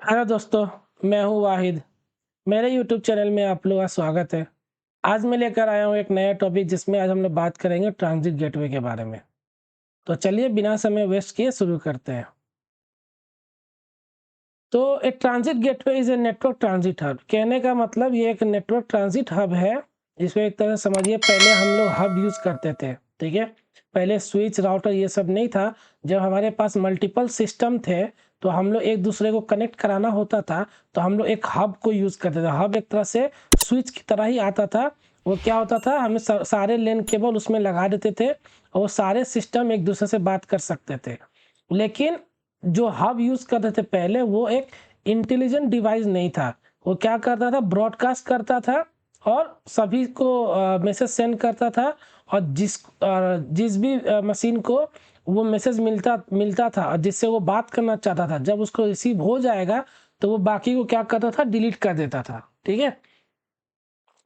Hello दोस्तों, मैं हूँ वाहिद। मेरे यूट्यूब चैनल में आप लोगों का स्वागत है। आज मैं लेकर आया हूँ एक नया टॉपिक जिसमें आज हम लोग बात करेंगे ट्रांजिट गेटवे के बारे में। तो चलिए बिना समय वेस्ट किए शुरू करते हैं। तो a transit gateway is a network transit hub. कहने का मतलब ये एक नेटवर्क ट्रांजिट हब है। इसमें एक तरह से समझिए पहले हम लोग हब यूज़ करते थे, ठीक है? पहले स्विच, राउटर ये सब नहीं था। जब हमारे पास मल्टीपल सिस्टम थे, तो हम लोग एक दूसरे को कनेक्ट कराना होता था, तो हम लोग एक हब को यूज़ करते थे। हब एक तरह से स्विच की तरह ही आता था। वो क्या होता था, हमें सारे LAN केबल उसमें लगा देते थे और वो सारे सिस्टम एक दूसरे से बात कर सकते थे। लेकिन जो हब यूज़ करते थे पहले, वो एक इंटेलिजेंट डिवाइस नहीं था। वो क्या करता था, ब्रॉडकास्ट करता था और सभी को मैसेज सेंड करता था। और जिस भी मशीन को वो मैसेज मिलता मिलता था और जिससे वो बात करना चाहता था, जब उसको रिसीव हो जाएगा तो वो बाकी को क्या करता था, डिलीट कर देता था, ठीक है?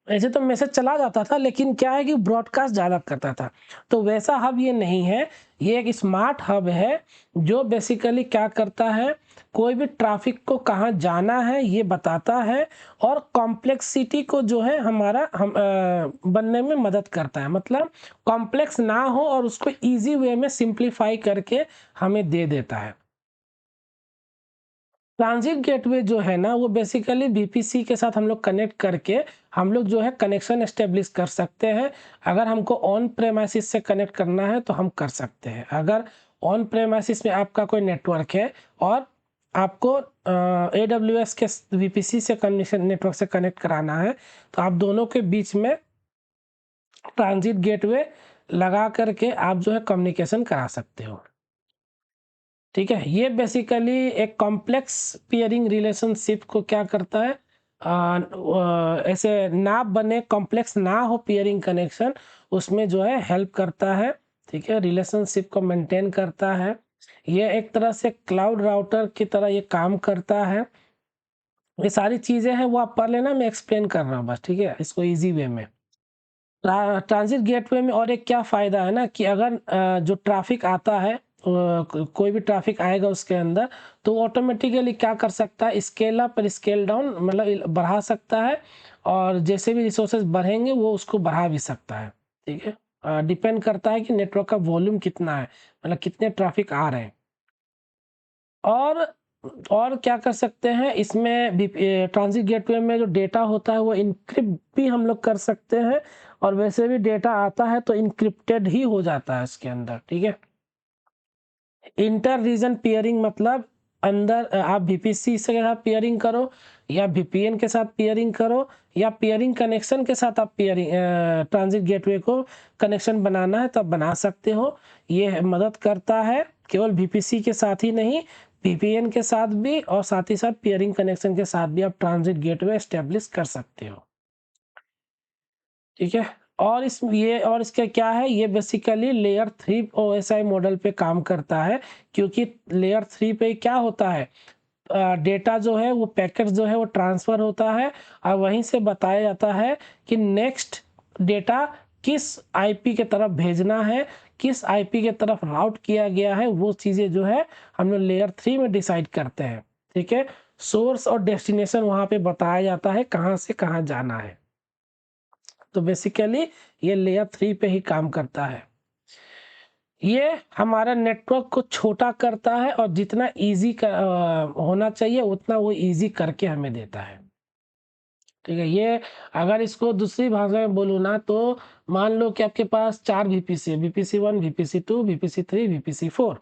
ऐसे तो मैसेज चला जाता था, लेकिन क्या है कि ब्रॉडकास्ट ज़्यादा करता था। तो वैसा हब ये नहीं है, ये एक स्मार्ट हब है जो बेसिकली क्या करता है, कोई भी ट्रैफ़िक को कहाँ जाना है ये बताता है और कॉम्प्लेक्सिटी को जो है हमारा बनने में मदद करता है। मतलब कॉम्प्लेक्स ना हो और उसको ईज़ी वे में सिंप्लीफाई करके हमें दे देता है। ट्रांज़िट गेटवे जो है ना, वो बेसिकली VPC के साथ हम लोग कनेक्ट करके हम लोग जो है कनेक्शन एस्टेब्लिश कर सकते हैं। अगर हमको ऑन प्रेमाइसिस से कनेक्ट करना है तो हम कर सकते हैं। अगर ऑन प्रेमाइसिस में आपका कोई नेटवर्क है और आपको AWS के VPC से कनेक्शन नेटवर्क से कनेक्ट कराना है, तो आप दोनों के बीच में ट्रांज़िट गेटवे लगा करके आप जो है कम्युनिकेशन करा सकते हो। ठीक है, ये बेसिकली एक कॉम्प्लेक्स पियरिंग रिलेशनशिप को क्या करता है, ऐसे ना बने, कॉम्प्लेक्स ना हो पियरिंग कनेक्शन, उसमें जो है हेल्प करता है। ठीक है, रिलेशनशिप को मेंटेन करता है। ये एक तरह से क्लाउड राउटर की तरह ये काम करता है। ये सारी चीज़ें हैं, वो आप पढ़ लेना, मैं एक्सप्लेन कर रहा हूँ बस, ठीक है, इसको ईजी वे में। ट्रांजिट गेटवे में और एक क्या फ़ायदा है ना, कि अगर जो ट्रैफ़िक आता है, कोई भी ट्रैफ़िक आएगा उसके अंदर, तो वो ऑटोमेटिकली क्या कर सकता है, स्केल अप और स्केल डाउन, मतलब बढ़ा सकता है। और जैसे भी रिसोर्सेज बढ़ेंगे वो उसको बढ़ा भी सकता है, ठीक है? डिपेंड करता है कि नेटवर्क का वॉल्यूम कितना है, मतलब कितने ट्रैफ़िक आ रहे हैं। और और क्या कर सकते हैं इसमें भी, ट्रांज़िट गेटवे में जो डेटा होता है वो एन्क्रिप्ट भी हम लोग कर सकते हैं। और वैसे भी डेटा आता है तो एन्क्रिप्टेड ही हो जाता है इसके अंदर, ठीक है? इंटर रीजन पियरिंग मतलब अंदर आप VPC से आप पियरिंग करो या VPN के साथ पियरिंग करो या पियरिंग कनेक्शन के साथ आप पियरिंग ट्रांज़िट गेटवे को कनेक्शन बनाना है तब बना सकते हो। ये मदद करता है केवल VPC के साथ ही नहीं, VPN के साथ भी, और साथ ही साथ पियरिंग कनेक्शन के साथ भी आप ट्रांज़िट गेटवे एस्टेब्लिश कर सकते हो। ठीक है? और इसका क्या है, ये बेसिकली लेयर 3 OSI मॉडल पे काम करता है, क्योंकि लेयर 3 पे क्या होता है, डेटा जो है, वो पैकेट जो है वो ट्रांसफ़र होता है और वहीं से बताया जाता है कि नेक्स्ट डेटा किस आईपी के तरफ भेजना है, किस आईपी के तरफ राउट किया गया है, वो चीज़ें जो है हम लोग लेयर 3 में डिसाइड करते हैं। ठीक है? सोर्स और डेस्टिनेशन वहाँ पे बताया जाता है, कहाँ से कहाँ जाना है। तो बेसिकली ये लेयर 3 पे ही काम करता है। ये हमारा नेटवर्क को छोटा करता है और जितना ईज़ी होना चाहिए उतना वो ईज़ी करके हमें देता है। ठीक है? ये अगर इसको दूसरी भाषा में बोलूँ ना, तो मान लो कि आपके पास 4 VPC है, VPC 1, VPC 2, VPC 3, VPC 4।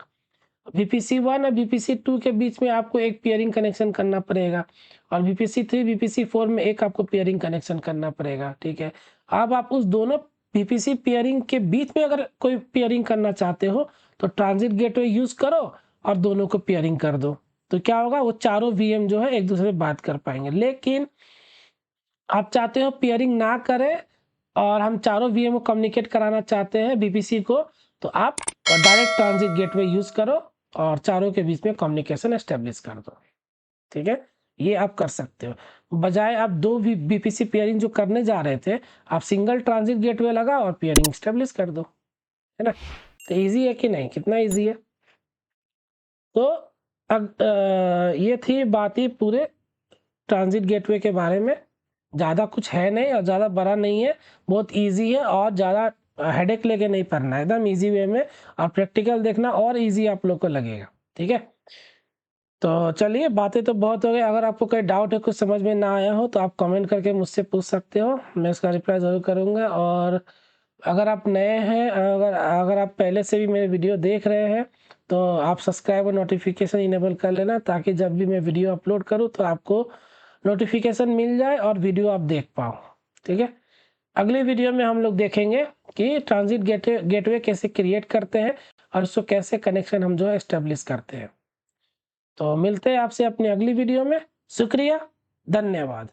VPC 1 और VPC 2 के बीच में आपको एक पेयरिंग कनेक्शन करना पड़ेगा और VPC 3, VPC 4 में एक आपको पेयरिंग कनेक्शन करना पड़ेगा, ठीक है? अब आप उस दोनों VPC पेयरिंग के बीच में अगर कोई पेयरिंग करना चाहते हो, तो ट्रांज़िट गेटवे यूज़ करो और दोनों को पेयरिंग कर दो। तो क्या होगा, वो चारों VM जो है एक-दूसरे से बात कर पाएँगे। लेकिन आप चाहते हो पेयरिंग ना करें और हम चारों VM को कम्युनिकेट कराना चाहते हैं VPC को, तो आप डायरेक्ट ट्रांज़िट गेटवे यूज़ करो और चारों के बीच में कम्युनिकेशन एस्टेब्लिश कर दो, ठीक है? ये आप कर सकते हो। बजाय आप 2 VPC पेयरिंग जो करने जा रहे थे, आप सिंगल ट्रांज़िट गेटवे लगाओ और पेयरिंग एस्टेब्लिश कर दो, है ना? तो ईज़ी है कि नहीं? कितना ईज़ी है? तो ये थी बात ही पूरे ट्रांज़िट गेटवे के बारे में। ज़्यादा कुछ है नहीं और ज़्यादा बड़ा नहीं है, बहुत ईज़ी है और ज़्यादा हेडेक लेके नहीं पढ़ना है, एकदम ईज़ी वे में और प्रैक्टिकल देखना और ईज़ी आप लोग को लगेगा, ठीक है? तो चलिए बातें तो बहुत हो गई, अगर आपको कोई डाउट है, कुछ समझ में ना आया हो तो आप कमेंट करके मुझसे पूछ सकते हो, मैं उसका रिप्लाई ज़रूर करूँगा। और अगर आप नए हैं, अगर अगर आप पहले से भी मेरे वीडियो देख रहे हैं, तो आप सब्सक्राइब और नोटिफ़िकेशन इनेबल कर लेना, ताकि जब भी मैं वीडियो अपलोड करूँ तो आपको नोटिफ़िकेशन मिल जाए और वीडियो आप देख पाओ, ठीक है? अगली वीडियो में हम लोग देखेंगे कि ट्रांज़िट गेटवे कैसे क्रिएट करते हैं और उसको कैसे कनेक्शन हम जो है एस्टेब्लिश करते हैं। तो मिलते हैं आपसे अपनी अगली वीडियो में। शुक्रिया, धन्यवाद।